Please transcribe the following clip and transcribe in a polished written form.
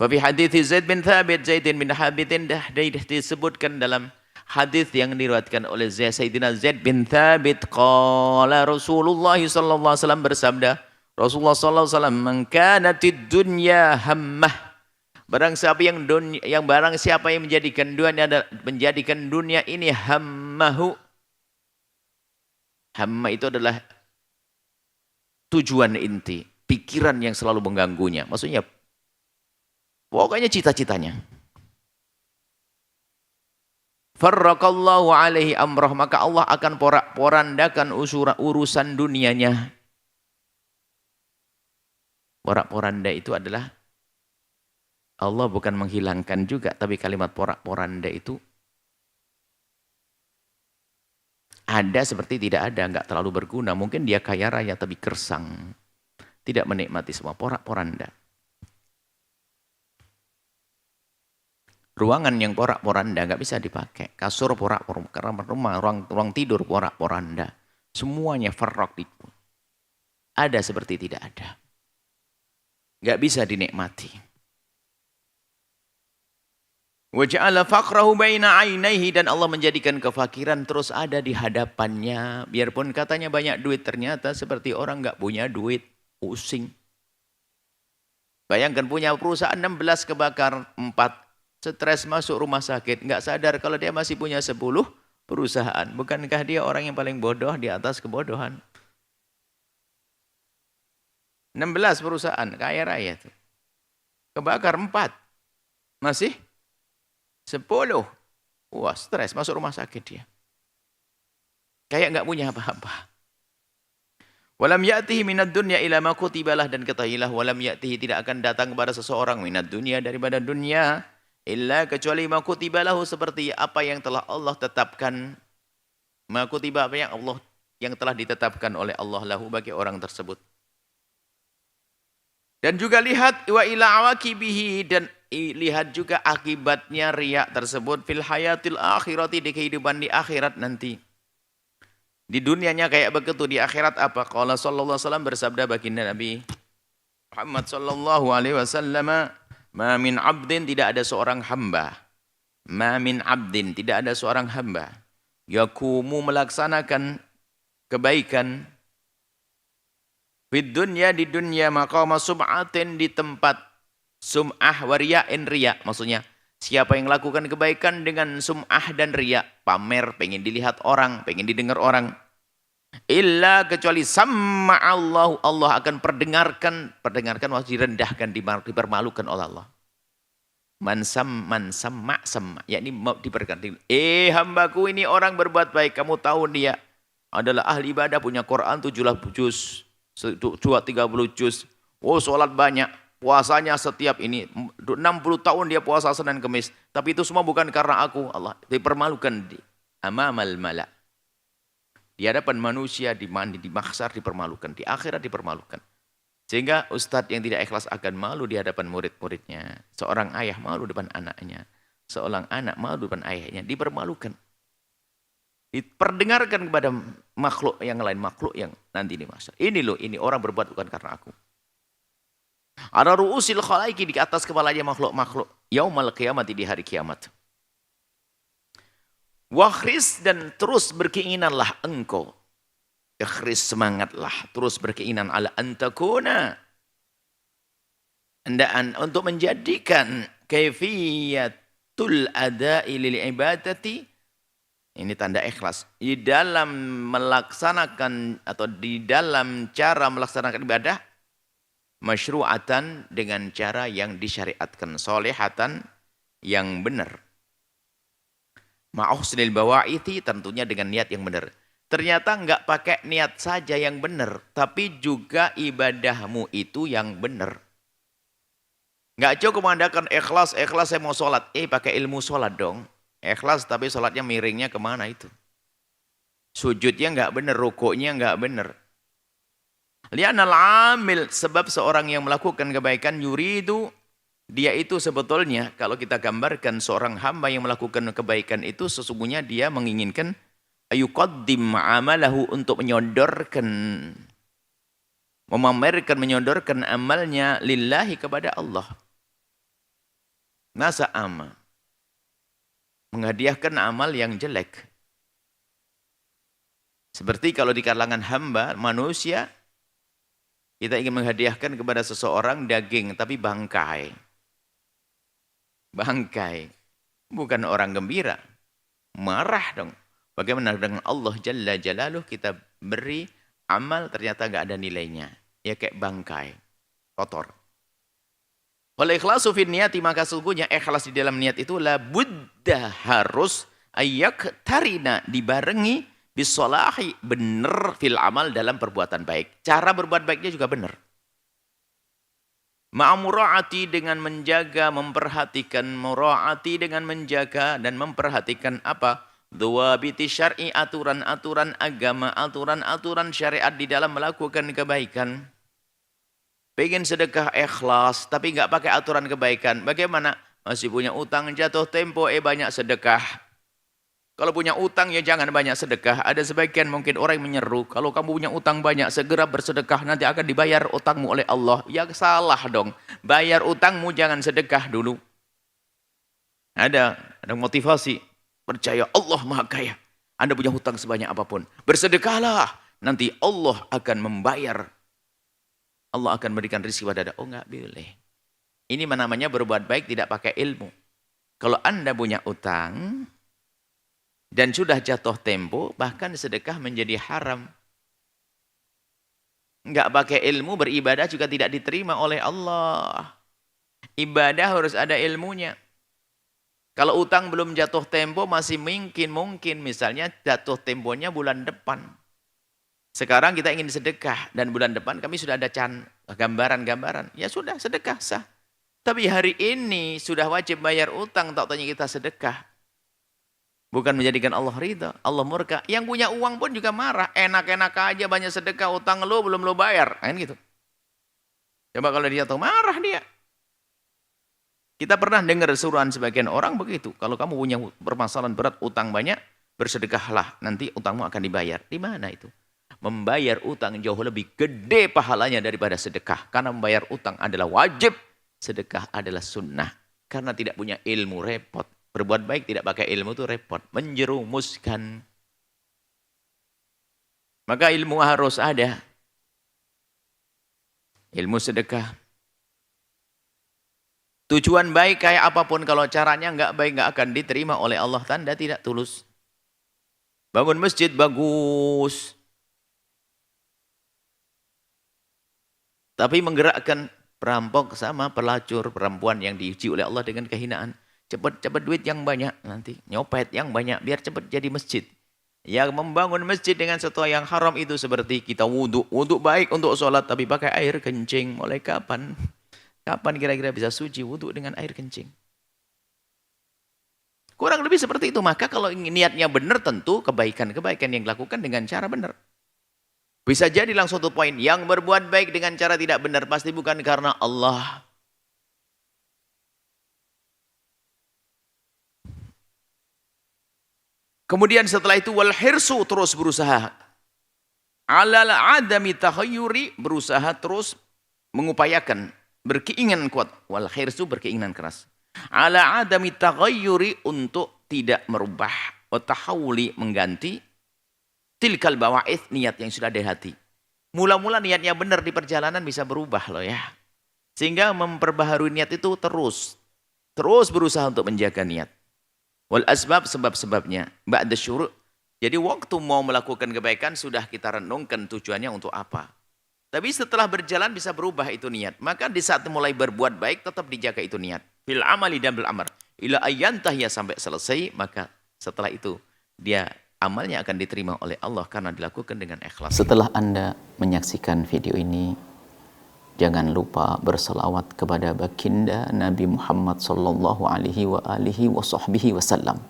Fa fi hadits Zaid bin Thabit, Zaid bin Thabit disebutkan dalam hadis yang diriwayatkan oleh Sayyidina Zaid bin Thabit, qala Rasulullah sallallahu alaihi wasallam bersabda, Rasulullah sallallahu alaihi wasallam, "Man kanatid dunya hammah." Barang siapa yang menjadikan dunia ini hammahu. Hamma itu adalah tujuan inti, pikiran yang selalu mengganggunya. Maksudnya pokoknya cita-citanya. Farraqallahu alaihi amrah, maka Allah akan porak-porandakan urusan dunianya. Porak-poranda itu adalah, Allah bukan menghilangkan juga, tapi kalimat porak-poranda itu ada seperti tidak ada, enggak terlalu berguna. Mungkin dia kaya raya tapi gersang, tidak menikmati semua. Porak-poranda. Ruangan yang porak-poranda enggak bisa dipakai. Kasur porak-poranda, ruang tidur porak-poranda. Semuanya farraq itu. Ada seperti tidak ada. Enggak bisa dinikmati. Wa ja'ala faqrahu baina 'ainaihi, dan Allah menjadikan kefakiran terus ada di hadapannya. Biarpun katanya banyak duit, ternyata seperti orang enggak punya duit, pusing. Bayangkan punya perusahaan 16 kebakar, 4 stres masuk rumah sakit, enggak sadar kalau dia masih punya 10 perusahaan. Bukankah dia orang yang paling bodoh di atas kebodohan? 16 perusahaan, kaya raya itu. Kebakar 4. Masih 10. Wah, stres, masuk rumah sakit dia. Kayak enggak punya apa-apa. Walam ya'tihi minad dunya ila ma kutibalah, dan ketahuilah walam ya'tihi, tidak akan datang kepada seseorang minad dunya, daripada dunia, illa kecuali ma kutibalahu, seperti apa yang telah Allah tetapkan. Ma kutiba, apa yang telah ditetapkan oleh Allah lahu, bagi orang tersebut. Dan juga lihat wa ila awaqibihi, dan lihat juga akibatnya riya tersebut fil hayatil akhirati, di kehidupan di akhirat nanti. Di dunianya kayak begitu, di akhirat apa? Qala sallallahu alaihi wasallam, bersabda baginda Nabi Muhammad sallallahu alaihi wasallam, ma min abdin, tidak ada seorang hamba. Ma min abdin, tidak ada seorang hamba. Yakumu, melaksanakan kebaikan. Fid dunya, di dunia, maqama sum'atin, di tempat sum'ah wariya'in, riya. Maksudnya, siapa yang lakukan kebaikan dengan sum'ah dan riya, pamer, pengen dilihat orang, pengen didengar orang. Illa, kecuali samma'allahu, Allah akan perdengarkan maksud direndahkan, dipermalukan oleh Allah. Man samma, yakni diperdengarkan. Hambaku ini orang berbuat baik, kamu tahu dia adalah ahli ibadah, punya Quran 70 juz. 30 juz. Oh, sholat banyak, puasanya setiap ini 60 tahun dia puasa Senin Kemis, tapi itu semua bukan karena aku. Allah dipermalukan di amamal mala, di hadapan manusia, di mahsyar dipermalukan, di akhirat dipermalukan. Sehingga ustadz yang tidak ikhlas akan malu di hadapan murid-muridnya. Seorang ayah malu depan anaknya, seorang anak malu depan ayahnya, dipermalukan. Diperdengarkan kepada makhluk yang lain, makhluk yang nanti di mahsyar. Ini orang berbuat bukan karena aku. Ada ru'usil khalaiki, di atas kepalanya makhluk-makhluk. Yaumal qiyamati, di hari kiamat. Wakhris, dan terus berkeinginanlah engkau. Ikhris, semangatlah, terus berkeinan ala antakuna. Hendaan untuk menjadikan kaifiyatul ada'i lil ibadati. Ini tanda ikhlas. Di dalam melaksanakan atau di dalam cara melaksanakan ibadah, masyru'atan, dengan cara yang disyariatkan, solehatan, yang benar. Ma'husnil bawa'iti, tentunya dengan niat yang benar. Ternyata enggak pakai niat saja yang benar, tapi juga ibadahmu itu yang benar. Enggak cukup mengadakan ikhlas saya mau sholat. Pakai ilmu sholat dong. Ikhlas tapi sholatnya miringnya kemana itu? Sujudnya enggak benar, rukuknya enggak benar. Li'anal amil, sebab seorang yang melakukan kebaikan, yuridu, dia itu sebetulnya, kalau kita gambarkan seorang hamba yang melakukan kebaikan itu, sesungguhnya dia menginginkan ayuqaddim amalahu, untuk menyodorkan, memamerkan, menyodorkan amalnya lillahi, kepada Allah. Masa amal. Menghadiahkan amal yang jelek. Seperti kalau di kalangan hamba, manusia, kita ingin menghadiahkan kepada seseorang daging, tapi bangkai. Bangkai. Bukan orang gembira. Marah dong. Bagaimana dengan Allah Jalla Jalaluh kita beri amal ternyata nggak ada nilainya. Ya kayak bangkai. Kotor. Oleh ikhlasu fin niyati, maka sungguhnya ikhlas di dalam niat itu la budda harus ayak tarina dibarengi bisolahi benar fil amal dalam perbuatan baik. Cara berbuat baiknya juga benar. Ma'amura'ati dengan menjaga, memperhatikan, mura'ati dengan menjaga dan memperhatikan apa? Dhawabiti syar'i, aturan-aturan agama, aturan-aturan syariat di dalam melakukan kebaikan. Pengen sedekah ikhlas, tapi nggak pakai aturan kebaikan. Bagaimana? Masih punya utang jatuh tempo, banyak sedekah. Kalau punya utang ya jangan banyak sedekah. Ada sebagian mungkin orang yang menyeru, kalau kamu punya utang banyak, segera bersedekah, nanti akan dibayar utangmu oleh Allah. Ya salah dong. Bayar utangmu, jangan sedekah dulu. Ada motivasi. Percaya Allah Maha Kaya. Anda punya hutang sebanyak apapun. Bersedekahlah. Nanti Allah akan membayar. Allah akan berikan rezeki pada Anda. Oh enggak boleh. Ini namanya berbuat baik tidak pakai ilmu. Kalau Anda punya utang dan sudah jatuh tempo, bahkan sedekah menjadi haram. Enggak pakai ilmu, beribadah juga tidak diterima oleh Allah. Ibadah harus ada ilmunya. Kalau utang belum jatuh tempo, masih mungkin misalnya jatuh temponya bulan depan. Sekarang kita ingin sedekah dan bulan depan kami sudah ada gambaran-gambaran. Ya sudah, sedekah sah. Tapi hari ini sudah wajib bayar utang, tak tanya kita sedekah. Bukan menjadikan Allah ridha, Allah murka. Yang punya uang pun juga marah. Enak-enak aja banyak sedekah, utang lo belum lo bayar. Kan gitu. Coba kalau dia tahu, marah dia. Kita pernah dengar suruhan sebagian orang begitu. Kalau kamu punya permasalahan berat, utang banyak, bersedekahlah. Nanti utangmu akan dibayar. Di mana itu? Membayar utang jauh lebih gede pahalanya daripada sedekah. Karena membayar utang adalah wajib. Sedekah adalah sunnah. Karena tidak punya ilmu, repot. Berbuat baik tidak pakai ilmu itu repot. Menjerumuskan. Maka ilmu harus ada. Ilmu sedekah. Tujuan baik kayak apapun, kalau caranya nggak baik nggak akan diterima oleh Allah. Tanda tidak tulus. Bangun masjid bagus. Tapi menggerakkan perampok sama pelacur, perempuan yang diuji oleh Allah dengan kehinaan. Cepat-cepat duit yang banyak nanti. Nyopet yang banyak biar cepat jadi masjid. Yang membangun masjid dengan sesuatu yang haram itu seperti kita wudhu. Wudhu baik untuk sholat tapi pakai air kencing. Mulai kapan? Kapan kira-kira bisa suci wudhu dengan air kencing? Kurang lebih seperti itu. Maka kalau niatnya benar tentu kebaikan-kebaikan yang dilakukan dengan cara benar. Bisa jadi langsung satu poin. Yang berbuat baik dengan cara tidak benar pasti bukan karena Allah. Kemudian setelah itu wal hirsu, terus berusaha. Alal adami tahayyuri, berusaha terus mengupayakan, berkeinginan kuat. Wal hirsu, berkeinginan keras. Ala adami tahayyuri, untuk tidak merubah. Wa tahawuli, mengganti. Tilkal bawa'ith, niat yang sudah ada di hati. Mula-mula niatnya benar di perjalanan bisa berubah loh ya. Sehingga memperbaharui niat itu terus berusaha untuk menjaga niat. Wal asbab, sebab-sebabnya. Ba'da syuru'. Jadi waktu mau melakukan kebaikan sudah kita renungkan tujuannya untuk apa. Tapi setelah berjalan bisa berubah itu niat. Maka di saat mulai berbuat baik tetap dijaga itu niat. Fil amali dan bil amr. Ila ayyantah ya, sampai selesai. Maka setelah itu dia amalnya akan diterima oleh Allah karena dilakukan dengan ikhlas. Setelah Anda menyaksikan video ini, jangan lupa berselawat kepada baginda Nabi Muhammad sallallahu alaihi wa alihi wa sahbihi wasallam.